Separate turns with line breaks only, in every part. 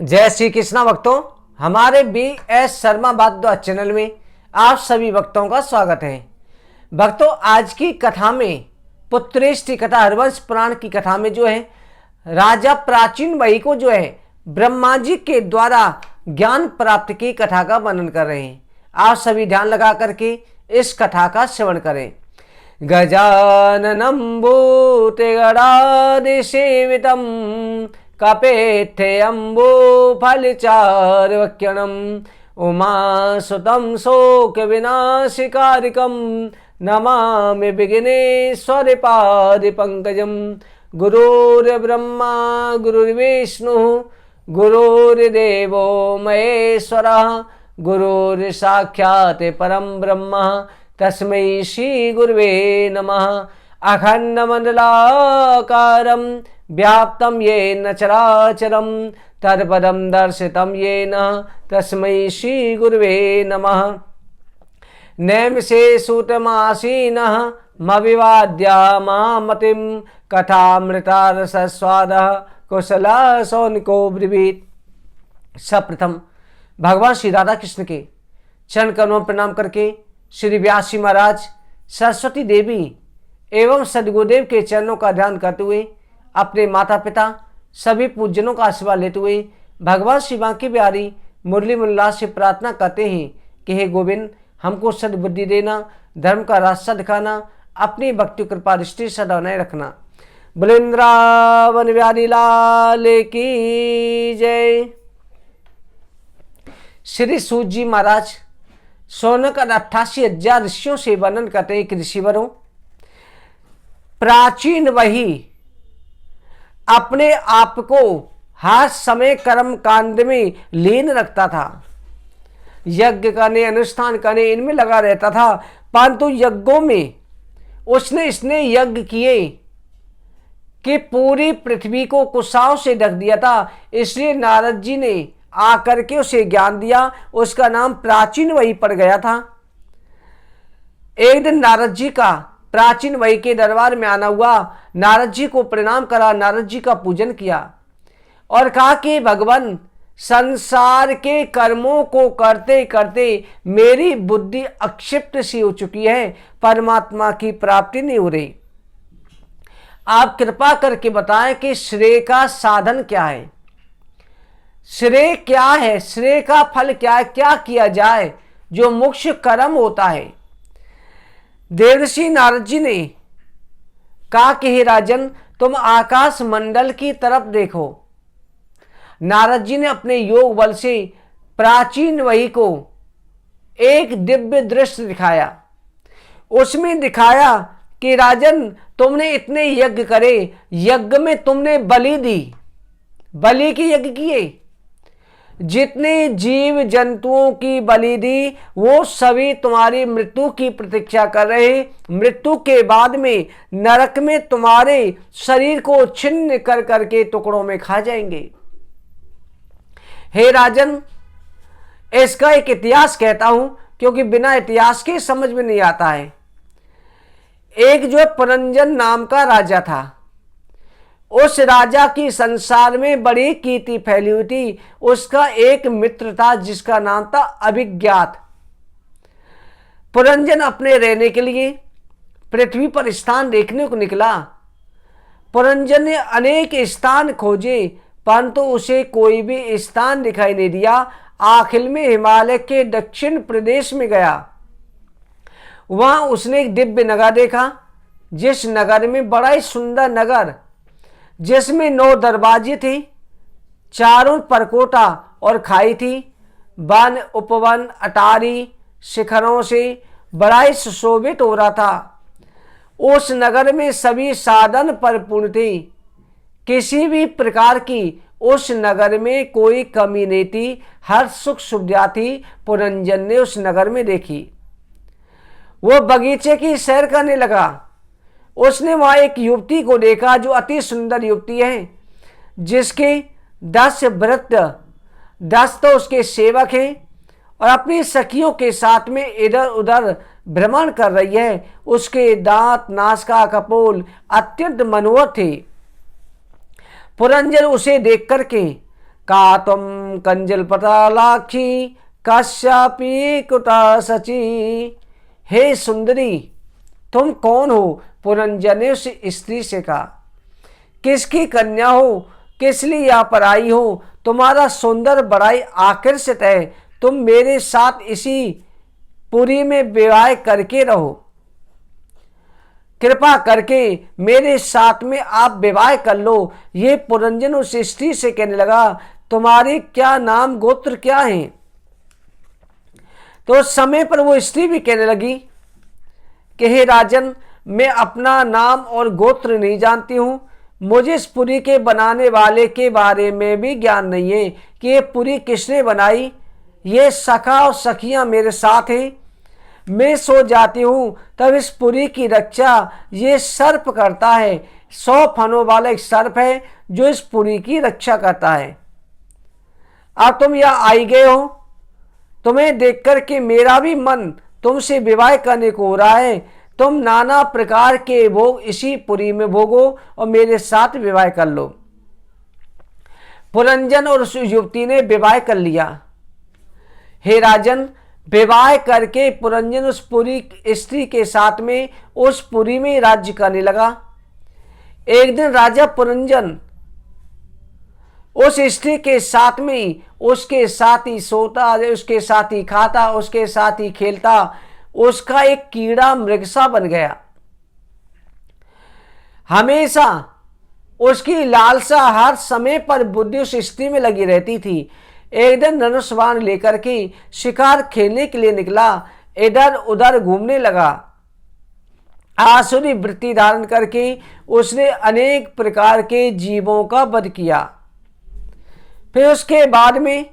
जय श्री कृष्णा भक्तों, हमारे BS शर्मा भारद्वाज चैनल में आप सभी भक्तों का स्वागत है। भक्तों, आज की कथा में पुत्रेष्टि कथा हरवंश पुराण की कथा में जो है राजा प्राचीन वही को जो है ब्रह्मा जी के द्वारा ज्ञान प्राप्त की कथा का वर्णन कर रहे हैं। आप सभी ध्यान लगा करके इस कथा का श्रवण करें। गजाननं भूतगणाधिसेवितं कपेत्थेऽम्बुफलचारुवक्यणं उमासुतं शोकविनाशकारिकं नमामि विघ्नेश्वरपादपङ्कजं। गुरुर्ब्रह्मा गुरुर्विष्णुः गुरुर्देवो महेश्वरः गुरुर्साक्षात् परं ब्रह्म तस्मै श्री गुरुवे नमः। अखण्डमण्डलाकारं व्याप्तं येन चराचरं तत्पदं दर्शितं येन तस्मै श्री गुरुवे नमः। नैमिषेषुतमासीनः मविवाद्या मामतिं कथामृतारसस्वादः कुशलः सौनिको ब्रवीत्। सप्रथम भगवान श्री राधा कृष्ण के चरण कमलों में प्रणाम करके श्री व्यास जी महाराज, सरस्वती देवी एवं सदगुरुदेव के चरणों का ध्यान करते हुए अपने माता पिता सभी पूजनों का आशीर्वाद लेते हुए भगवान श्री बांके बिहारी मुरली मुल्ला से प्रार्थना करते हैं कि हे गोविंद, हमको सद्बुद्धि देना, धर्म का रास्ता दिखाना, अपनी भक्ति कृपा दृष्टि सदा बनाए रखना। बुलेंद्रावन बिहारी लाल की जय। श्री सूत जी महाराज सोनक 88,000 ऋषियों से वर्णन करते हैं कि ऋषिवरों, प्राचीन वही अपने आप को हर समय कर्म कांड में लीन रखता था। यज्ञ करने, अनुष्ठान करने, इनमें लगा रहता था, परंतु यज्ञों में उसने इसने यज्ञ किए कि पूरी पृथ्वी को कुशाओं से ढक दिया था। इसलिए नारद जी ने आकर के उसे ज्ञान दिया, उसका नाम प्राचीन वही पड़ गया था। एक दिन नारद जी का प्राचीन वही के दरबार में आना हुआ। नारद जी को प्रणाम करा, नारद जी का पूजन किया और कहा कि भगवान, संसार के कर्मों को करते करते मेरी बुद्धि अक्षिप्त सी हो चुकी है, परमात्मा की प्राप्ति नहीं हो रही। आप कृपा करके बताएं कि श्रेय का साधन क्या है, श्रेय क्या है, श्रेय का फल क्या है, क्या किया जाए जो मुख्य कर्म होता है। देवर्षि नारद जी ने कहा कि हे राजन, तुम आकाश मंडल की तरफ देखो। नारद जी ने अपने योग बल से प्राचीन वही को एक दिव्य दृश्य दिखाया। उसमें दिखाया कि राजन, तुमने इतने यज्ञ करे, यज्ञ में तुमने बलि दी, बलि के यज्ञ किए, जितने जीव जंतुओं की बलि दी वो सभी तुम्हारी मृत्यु की प्रतीक्षा कर रहे हैं। मृत्यु के बाद में नरक में तुम्हारे शरीर को छिन्न कर करके टुकड़ों में खा जाएंगे। हे राजन, इसका एक इतिहास कहता हूं, क्योंकि बिना इतिहास के समझ में नहीं आता है। एक जो पुरंजन नाम का राजा था, उस राजा की संसार में बड़ी कीर्ति फैली हुई थी। उसका एक मित्र था जिसका नाम था अभिज्ञात। पुरंजन अपने रहने के लिए पृथ्वी पर स्थान देखने को निकला। पुरंजन ने अनेक स्थान खोजे, परंतु उसे कोई भी स्थान दिखाई नहीं दिया। आखिर में हिमालय के दक्षिण प्रदेश में गया। वहां उसने एक दिव्य नगर देखा, जिस नगर में बड़ा ही सुंदर नगर, जिसमें 9 दरवाजे थे, चारों परकोटा और खाई थी, वन उपवन अटारी शिखरों से बड़ा ही सुशोभित हो रहा था। उस नगर में सभी साधन परिपूर्ण थे, किसी भी प्रकार की उस नगर में कोई कमी नहीं थी। हर सुख सुविधा थी, पुरंजन ने उस नगर में देखी। वो बगीचे की सैर करने लगा। उसने वहां एक युवती को देखा जो अति सुंदर युवती है, जिसके 10 वृत्त, 10 तो उसके सेवक हैं और अपनी सखियों के साथ में इधर उधर भ्रमण कर रही है। उसके दांत, नासिका, कपोल अत्यंत मनोहर थे। पुरंजन उसे देख करके का तुम कंजल पटालाक्षी काश्यापी कुटा सची। हे सुंदरी, तुम कौन हो? पुरंजन ने उस स्त्री से कहा। किसकी कन्या हो? किस लिए यहाँ पर आई हो? तुम्हारा सुंदर बड़ाई आकर्षित है। तुम मेरे साथ इसी पुरी में विवाह करके रहो। कृपा करके मेरे साथ में आप विवाह कर लो। ये पुरंजन उस स्त्री से कहने लगा, तुम्हारी क्या नाम गोत्र क्या है? तो उस समय पर वो स्त्री भी कहने लगी कि हे राजन, मैं अपना नाम और गोत्र नहीं जानती हूं। मुझे इस पुरी के बनाने वाले के बारे में भी ज्ञान नहीं है कि ये पुरी किसने बनाई। ये सखा और सखियां मेरे साथ हैं। मैं सो जाती हूं तब इस पुरी की रक्षा ये सर्प करता है। 100 फनों वाला एक सर्प है जो इस पुरी की रक्षा करता है। अब तुम यहाँ आई गए हो। तुम्हें देखकर के मेरा भी मन तुमसे विवाह करने को हो रहा है। तुम नाना प्रकार के भोग इसी पुरी में भोगो और मेरे साथ विवाह कर लो। पुरंजन और उस युवती ने विवाह कर लिया। हे राजन, विवाह करके पुरंजन उस पुरी स्त्री के साथ में उस पुरी में राज्य करने लगा। एक दिन राजा पुरंजन उस स्त्री के साथ में उसके साथ ही सोता, उसके साथ ही खाता, उसके साथ ही खेलता। उसका एक कीड़ा मृगसा बन गया। हमेशा उसकी लालसा हर समय पर बुद्धि उस स्त्री में लगी रहती थी। एक दिन धनुष बाण लेकर के शिकार खेलने के लिए निकला। इधर उधर घूमने लगा। आसुरी वृत्ति धारण करके उसने अनेक प्रकार के जीवों का वध किया। फिर उसके बाद में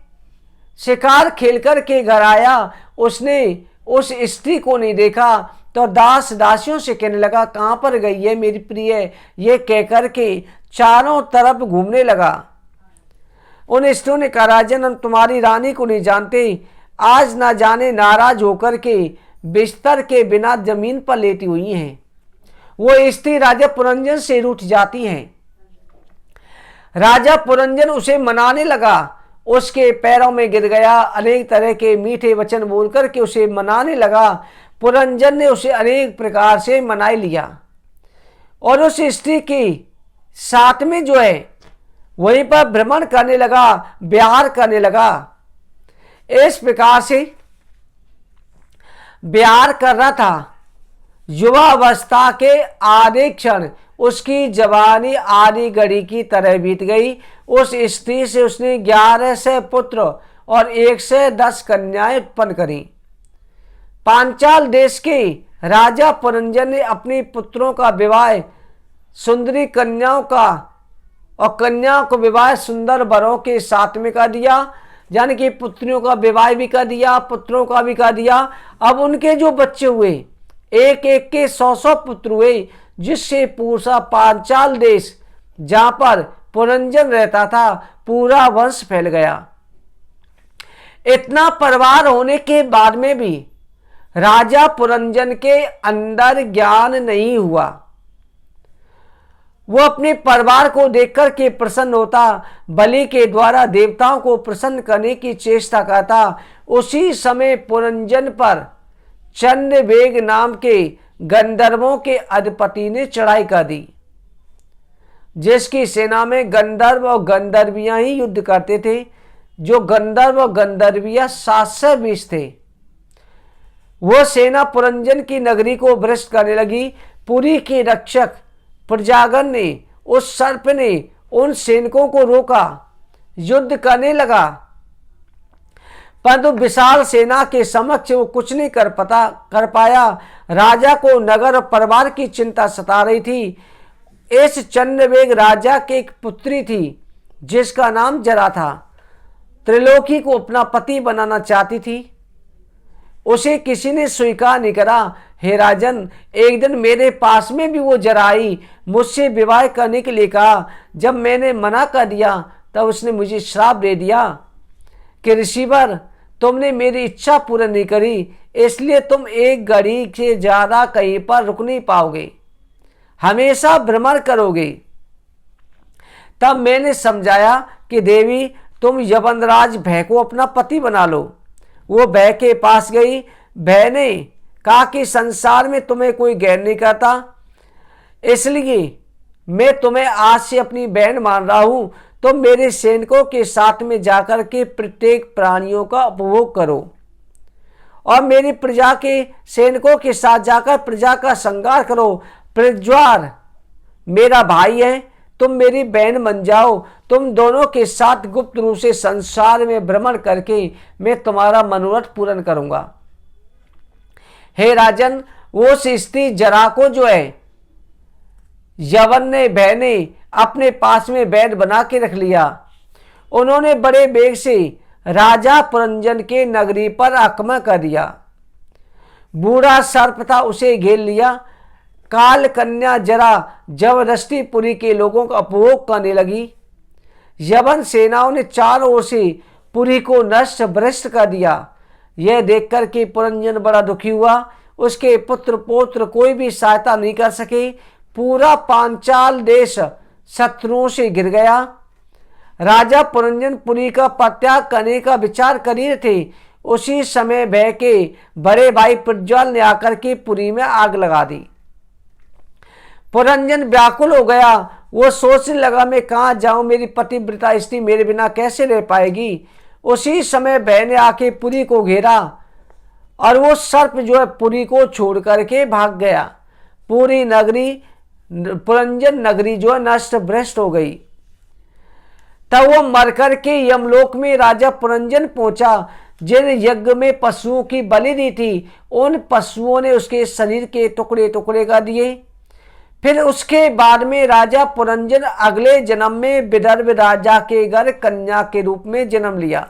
शिकार खेल कर के घर आया। उसने उस स्त्री को नहीं देखा तो दास दासियों से कहने लगा, कहाँ पर गई है मेरी प्रिय? ये कहकर के चारों तरफ घूमने लगा। उन स्त्रियों ने कहा, राजन, हम तुम्हारी रानी को नहीं जानते। आज ना जाने नाराज होकर के बिस्तर के बिना जमीन पर लेटी हुई हैं। वो स्त्री राजा पुरंजन से रूठ जाती है। राजा पुरंजन उसे मनाने लगा। उसके पैरों में गिर गया। अनेक तरह के मीठे वचन बोलकर के उसे मनाने लगा। पुरंजन ने उसे अनेक प्रकार से मना लिया और उस स्त्री के साथ में जो है वहीं पर भ्रमण करने लगा, विहार करने लगा। इस प्रकार से विहार कर रहा था। युवा अवस्था के आधे क्षण उसकी जवानी आधी घड़ी की तरह बीत गई। उस स्त्री से उसने 1100 पुत्र और 110 कन्याएं उत्पन्न करी। पांचाल देश के राजा पुरंजन ने अपने पुत्रों का विवाह सुंदरी कन्याओं का और कन्याओं को विवाह सुंदर वरों के साथ में कर दिया। यानी कि पुत्रियों का विवाह भी कर दिया, पुत्रों का भी कर दिया। अब उनके जो बच्चे हुए, एक एक के 100 पुत्र हुए, जिससे पूरा पांचाल देश जहां पर पुरंजन रहता था पूरा वंश फैल गया। इतना परिवार होने के बाद में भी राजा पुरंजन के अंदर ज्ञान नहीं हुआ। वो अपने परिवार को देखकर के प्रसन्न होता, बलि के द्वारा देवताओं को प्रसन्न करने की चेष्टा करता। उसी समय पुरंजन पर चंद्रवेग नाम के गंधर्वों के अधिपति ने चढ़ाई कर दी, जिसकी सेना में गंधर्व और गंधर्वियां ही युद्ध करते थे। जो गंधर्व और गंधर्वियां 720 थे। वह सेना पुरंजन की नगरी को भ्रष्ट करने लगी। पुरी के रक्षक प्रजागन ने, उस सर्प ने उन सैनिकों को रोका, युद्ध करने लगा, परंतु विशाल सेना के समक्ष वो कुछ नहीं कर पाया। राजा को नगर और परिवार की चिंता सता रही थी। इस चंद्रवेग राजा की एक पुत्री थी जिसका नाम जरा था। त्रिलोकी को अपना पति बनाना चाहती थी। उसे किसी ने स्वीकार नहीं करा। हे राजन, एक दिन मेरे पास में भी वो जरा आई, मुझसे विवाह करने के लिए कहा। जब मैंने मना कर दिया तब उसने मुझे श्राप दे दिया कि ऋषिवर, तुमने मेरी इच्छा पूर्ण नहीं करी, इसलिए तुम एक घड़ी से ज्यादा कहीं पर रुक नहीं पाओगे, हमेशा भ्रमण करोगे। तब मैंने समझाया कि देवी, तुम यवनराज भय को अपना पति बना लो। वो भय के पास गई। भय ने कहा कि संसार में तुम्हें कोई गैर नहीं करता, इसलिए मैं तुम्हें आज से अपनी बहन मान रहा हूं। तुम मेरे सैनिकों के साथ में जाकर के प्रत्येक प्राणियों का उपभोग करो और मेरी प्रजा के सैनिकों के साथ जाकर प्रजा का संहार करो। प्रज्वार मेरा भाई है, तुम मेरी बहन बन जाओ। तुम दोनों के साथ गुप्त रूप से संसार में भ्रमण करके मैं तुम्हारा मनोरथ पूर्ण करूंगा। हे राजन, वो स्त्री जरा को जो है यवन ने भय ने अपने पास में बैठ बना के रख लिया। उन्होंने बड़े वेग से राजा पुरंजन के नगरी पर आक्रमण कर दिया। बूढ़ा सर्प था, उसे घेर लिया। काल कन्या जरा जबरदस्ती पुरी के लोगों का उपभोग करने लगी। यवन सेनाओं ने चारों ओर से पुरी को नष्ट भ्रष्ट कर दिया। यह देखकर के पुरंजन बड़ा दुखी हुआ। उसके पुत्र पौत्र कोई भी सहायता नहीं कर सके। पूरा पांचाल देश शत्रुओं से घिर गया। राजा पुरंजन पुरी का परित्याग करने का विचार कर रहे थे। उसी समय भय के बड़े भाई प्रज्वल ने आकर के पुरी में आग लगा दी। पुरंजन व्याकुल हो गया। वो सोचने लगा, मैं कहाँ जाऊं, मेरी पतिव्रता स्त्री मेरे बिना कैसे रह पाएगी। उसी समय भय ने आके पुरी को घेरा और वो सर्प जो है पुरी को छोड़ करके भाग गया। पूरी नगरी पुरंजन नगरी जो है नष्ट भ्रष्ट हो गई। तब वो मरकर के यमलोक में राजा पुरंजन पहुंचा। जिन यज्ञ में पशुओं की बलि दी थी, उन पशुओं ने उसके शरीर के टुकड़े टुकड़े कर दिए। फिर उसके बाद में राजा पुरंजन अगले जन्म में विदर्भ राजा के घर कन्या के रूप में जन्म लिया।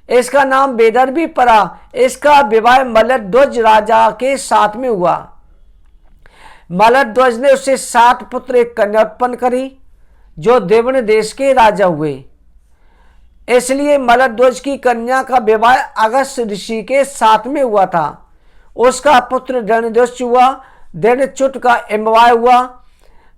इसका नाम विदर्भी पड़ा। इसका विवाह मलध्वज राजा के साथ में हुआ। मलध्वज ने उससे 7 पुत्र एक कन्या उत्पन्न करी जो देवण देश के राजा हुए। इसलिए मलध्वज की कन्या का विवाह अगस्त ऋषि के साथ में हुआ था। उसका पुत्र दृढ़ हुआ। दृढ़ का इम्बवाय हुआ।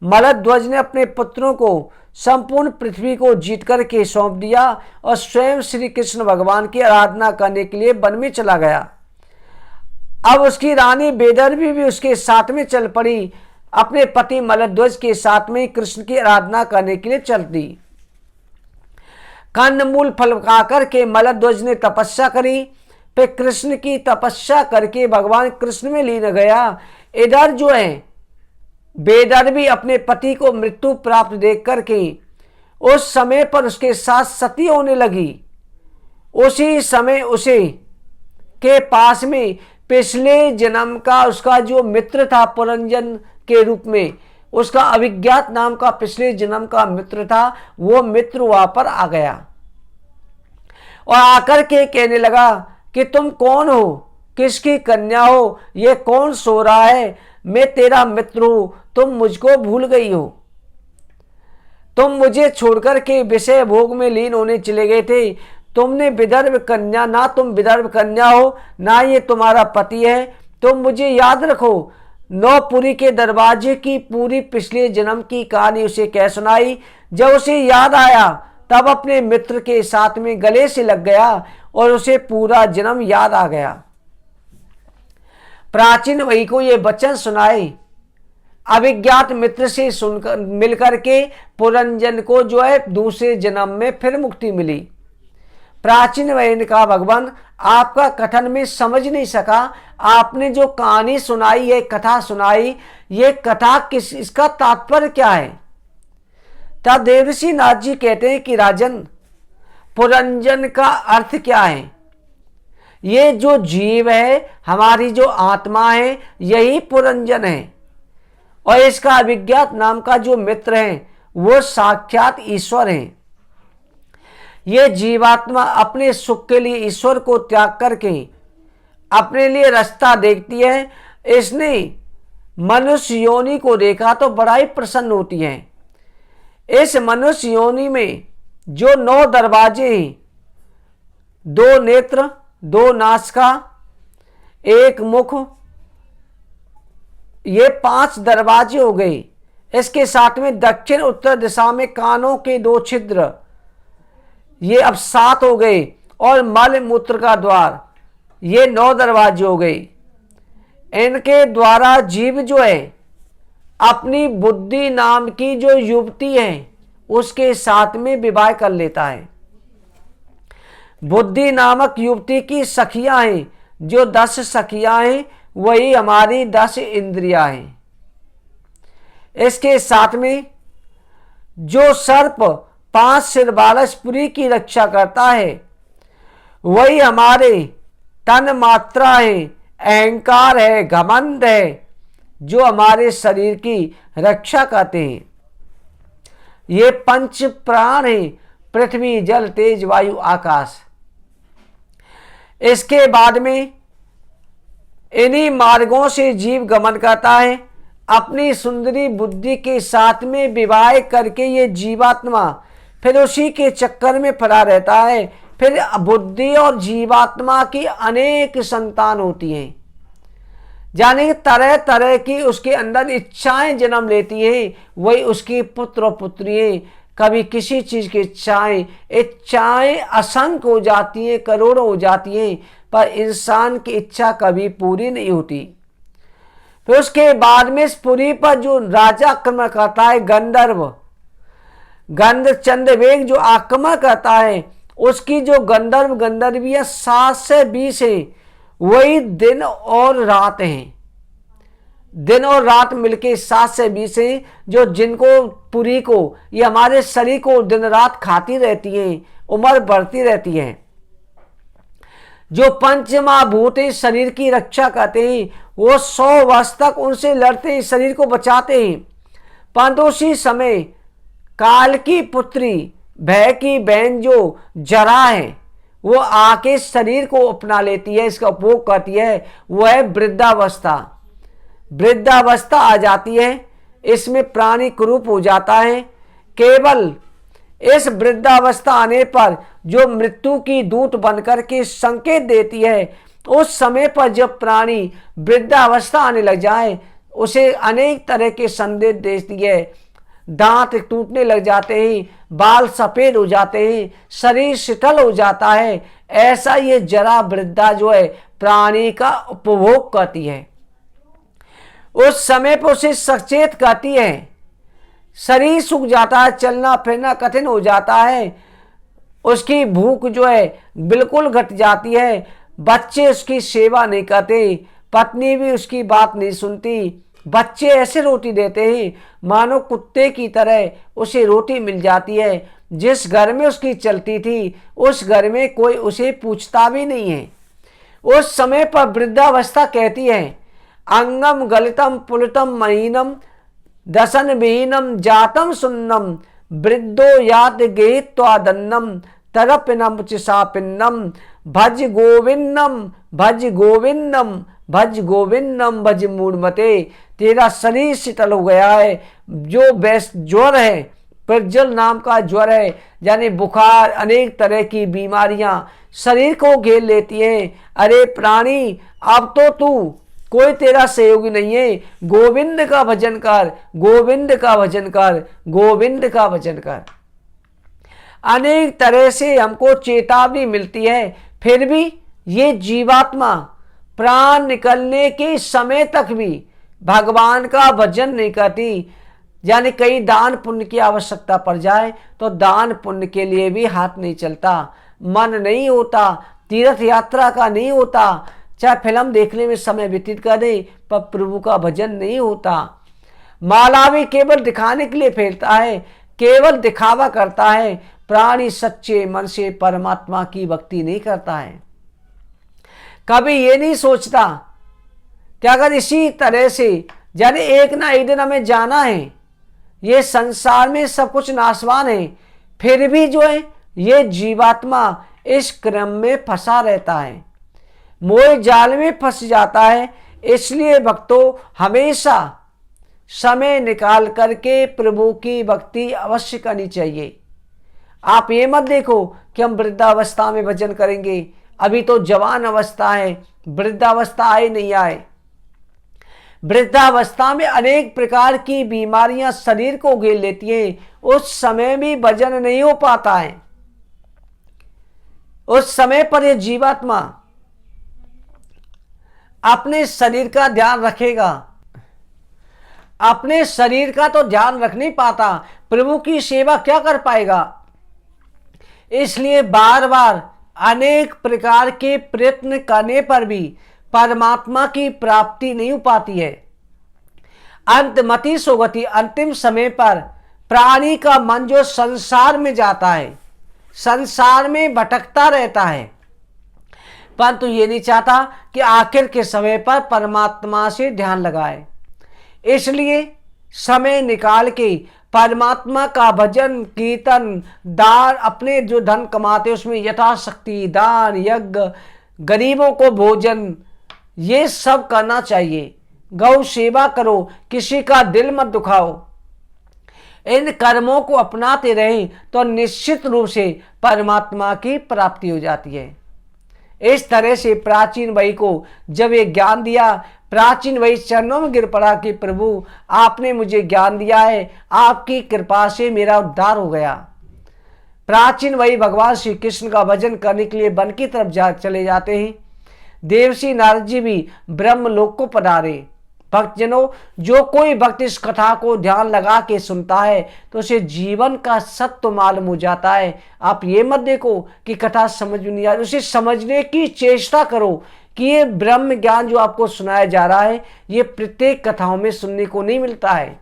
मलध्वज ने अपने पुत्रों को संपूर्ण पृथ्वी को जीत करके सौंप दिया और स्वयं श्री कृष्ण भगवान की आराधना करने के लिए वन में चला गया। अब उसकी रानी बेदर्भी भी उसके साथ में चल पड़ी। अपने पति मलध्वज के साथ में कृष्ण की आराधना करने के लिए चल दी। कंदमूल फल खाकर के मलध्वज ने तपस्या करी। फिर कृष्ण की तपस्या करके भगवान कृष्ण में लीन गया। इधर जो है बेदर्भी अपने पति को मृत्यु प्राप्त देख करके उस समय पर उसके साथ सती होने लगी। उसी समय उसे के पास में पिछले जन्म का उसका जो मित्र था पुरंजन के रूप में, उसका अभिज्ञात नाम का पिछले जन्म का मित्र था, वो मित्र वहां पर आ गया और आकर के कहने लगा कि तुम कौन हो, किसकी कन्या हो, ये कौन सो रहा है, मैं तेरा मित्र हूं, तुम मुझको भूल गई हो, तुम मुझे छोड़कर के विषय भोग में लीन होने चले गए थे। तुमने विदर्भ कन्या, ना तुम विदर्भ कन्या हो ना ये तुम्हारा पति है। तुम मुझे याद रखो। नौपुरी के दरवाजे की पूरी पिछले जन्म की कहानी उसे कह सुनाई। जब उसे याद आया तब अपने मित्र के साथ में गले से लग गया और उसे पूरा जन्म याद आ गया। प्राचीन वही को ये वचन सुनाए। अभिज्ञात मित्र से सुनकर मिलकर के पुरंजन को जो है दूसरे जन्म में फिर मुक्ति मिली। प्राचीन वही ने कहा, भगवान आपका कथन में समझ नहीं सका। आपने जो कहानी सुनाई है, कथा सुनाई, ये कथा किस, इसका तात्पर्य क्या है। तब देवर्षि नाथ जी कहते हैं कि राजन, पुरंजन का अर्थ क्या है। ये जो जीव है, हमारी जो आत्मा है, यही पुरंजन है और इसका अभिज्ञात नाम का जो मित्र है वो साक्षात ईश्वर है। ये जीवात्मा अपने सुख के लिए ईश्वर को त्याग करके अपने लिए रास्ता देखती है। इसने मनुष्य योनि को देखा तो बड़ा ही प्रसन्न होती है। इस मनुष्य योनि में जो 9 दरवाजे हैं, 2 नेत्र, 2 नासिका, 1 मुख, ये 5 दरवाजे हो गए। इसके साथ में दक्षिण उत्तर दिशा में कानों के 2 छिद्र, ये अब 7 हो गए, और मल मूत्र का द्वार, ये 9 दरवाजे हो गए। इनके द्वारा जीव जो है अपनी बुद्धि नाम की जो युवती है उसके साथ में विवाह कर लेता है। बुद्धि नामक युवती की सखियां हैं, जो 10 सखियां हैं वही हमारी 10 इंद्रियां हैं। इसके साथ में जो सर्प 5 सिर वाला पुरी की रक्षा करता है वही हमारे तन मात्रा है, अहंकार है, घमंड है, जो हमारे शरीर की रक्षा करते हैं। ये 5 प्राण हैं, पृथ्वी जल तेज वायु आकाश। इसके बाद में इन्हीं मार्गों से जीव गमन करता है। अपनी सुंदरी बुद्धि के साथ में विवाह करके ये जीवात्मा फिर उसी के चक्कर में पड़ा रहता है। फिर बुद्धि और जीवात्मा की अनेक संतान होती हैं, यानी तरह तरह की उसके अंदर इच्छाएं जन्म लेती हैं। वही उसकी पुत्र और पुत्रियां, कभी किसी चीज की इच्छाएं असंख्य हो जाती हैं, करोड़ों हो जाती हैं, पर इंसान की इच्छा कभी पूरी नहीं होती। फिर उसके बाद में इस पुरी पर जो राजा आक्रमण करता है, गंधर्व चंद्रवेग जो आक्रमण करता है, उसकी जो गंधर्वियां 7 से 20 है, वही दिन और रात हैं। दिन और रात मिलके 7 से 20 हैं, जो जिनको पुरी को, ये हमारे शरीर को दिन रात खाती रहती हैं, उम्र बढ़ती रहती है। जो पंचमहाभूत शरीर की रक्षा करते हैं, वो 100 वर्ष तक उनसे लड़ते हैं, शरीर को बचाते हैं। परंतु उसी समय काल की पुत्री, भय की बहन जो जरा है, वो आके शरीर को अपना लेती है, इसका उपभोग करती है। वो है वृद्धावस्था। वृद्धावस्था आ जाती है, इसमें प्राणी कुरूप हो जाता है। केवल इस वृद्धावस्था आने पर जो मृत्यु की दूत बनकर के संकेत देती है, उस समय पर जब प्राणी वृद्धावस्था आने लग जाए, उसे अनेक तरह के संदेश देती है। दांत टूटने लग जाते हैं, बाल सफेद हो जाते हैं, शरीर शिथिल हो जाता है। ऐसा ये जरा वृद्धा जो है प्राणी का उपभोग करती है। उस समय पर उसे सचेत करती है। शरीर सूख जाता है, चलना फिरना कठिन हो जाता है, उसकी भूख जो है बिल्कुल घट जाती है। बच्चे उसकी सेवा नहीं करते, पत्नी भी उसकी बात नहीं सुनती। बच्चे ऐसे रोटी देते हैं मानो कुत्ते की तरह उसे रोटी मिल जाती है। जिस घर में उसकी चलती थी, उस घर में कोई उसे पूछता भी नहीं है। उस समय पर वृद्धावस्था कहती है, अंगम गलितम पुलितम महीनम दसन विहीनम जातम सुन्नम वृद्धो यात गेहित्वादन्नम तरपिनम चिसापिन्नम भज गोविंदम भज गोविंदम भज गोविंदम भज मूढ़मते। तेरा शरीर शीतल हो गया है। जो ज्वर है, प्रज्वल नाम का ज्वर है, यानी बुखार, अनेक तरह की बीमारियां शरीर को घेर लेती हैं। अरे प्राणी, अब तो तू कोई तेरा सहयोगी नहीं है। गोविंद का भजन कर, गोविंद का भजन कर, गोविंद का भजन कर। अनेक तरह से हमको चेतावनी मिलती है, फिर भी ये जीवात्मा प्राण निकलने के समय तक भी भगवान का भजन नहीं करती। यानी कई दान पुण्य की आवश्यकता पड़ जाए तो दान पुण्य के लिए भी हाथ नहीं चलता, मन नहीं होता, तीर्थ यात्रा का नहीं होता, चाहे फिल्म देखने में समय व्यतीत कर दे, पर प्रभु का भजन नहीं होता। माला भी केवल दिखाने के लिए फेरता है, केवल दिखावा करता है। प्राणी सच्चे मन से परमात्मा की भक्ति नहीं करता है। कभी ये नहीं सोचता कि अगर इसी तरह से, यानी एक ना एक दिन हमें जाना है, ये संसार में सब कुछ नाशवान है, फिर भी जो है ये जीवात्मा इस क्रम में फंसा रहता है, मोह जाल में फंस जाता है। इसलिए भक्तों, हमेशा समय निकाल करके प्रभु की भक्ति अवश्य करनी चाहिए। आप ये मत देखो कि हम वृद्धावस्था में भजन करेंगे, अभी तो जवान अवस्था है, वृद्धावस्था आए नहीं आए। वृद्धावस्था में अनेक प्रकार की बीमारियां शरीर को घेर लेती हैं, उस समय भी भजन नहीं हो पाता है। उस समय पर यह जीवात्मा अपने शरीर का ध्यान रखेगा। अपने शरीर का तो ध्यान रख नहीं पाता, प्रभु की सेवा क्या कर पाएगा। इसलिए बार बार अनेक प्रकार के प्रयत्न करने पर भी परमात्मा की प्राप्ति नहीं हो पाती है। अंतमति सुगति, अंतिम समय पर प्राणी का मन जो संसार में जाता है, संसार में भटकता रहता है, परंतु ये नहीं चाहता कि आखिर के समय पर परमात्मा से ध्यान लगाए। इसलिए समय निकाल के परमात्मा का भजन कीर्तन दान, अपने जो धन कमाते उसमें यथाशक्ति दान यज्ञ, गरीबों को भोजन, ये सब करना चाहिए। गौ सेवा करो, किसी का दिल मत दुखाओ। इन कर्मों को अपनाते रहें तो निश्चित रूप से परमात्मा की प्राप्ति हो जाती है। इस तरह से प्राचीन वही को जब ये ज्ञान दिया, प्राचीन वही चरणों में गिर पड़ा कि प्रभु आपने मुझे ज्ञान दिया है, आपकी कृपा से मेरा उद्धार हो गया। प्राचीन वही भगवान श्री कृष्ण का भजन करने के लिए वन की तरफ चले जाते हैं। देवर्षि नारद जी भी ब्रह्मलोक को पधारे। भक्तजनों, जो कोई भक्त इस कथा को ध्यान लगा के सुनता है तो उसे जीवन का सत्य मालूम हो जाता है। आप ये मत देखो कि कथा समझ में नहीं आ रही, उसे समझने की चेष्टा करो कि ये ब्रह्म ज्ञान जो आपको सुनाया जा रहा है ये प्रत्येक कथाओं में सुनने को नहीं मिलता है।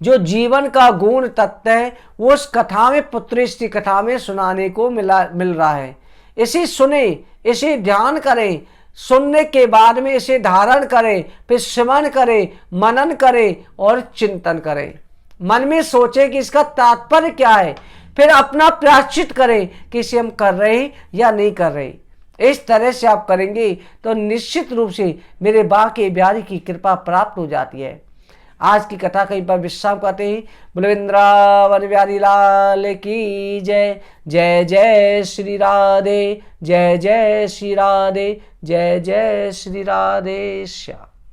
जो जीवन का गुण तत्व है वो उस कथा में, पुत्रेष्टि कथा में सुनाने को मिल रहा है। इसे सुने, इसे ध्यान करें, सुनने के बाद में इसे धारण करें, फिर श्रवण करें, मनन करें और चिंतन करें। मन में सोचें कि इसका तात्पर्य क्या है, फिर अपना प्रायश्चित करें कि इसे हम कर रहे हैं या नहीं कर रहे। इस तरह से आप करेंगे तो निश्चित रूप से मेरे बांके बिहारी की कृपा प्राप्त हो जाती है। आज की कथा कहीं पर विश्राम करते हैं। बलविंद्रावन बिहारी लाल की जय। जय जय श्री राधे, जय जय श्री राधे, जय जय श्री राधे श्याम।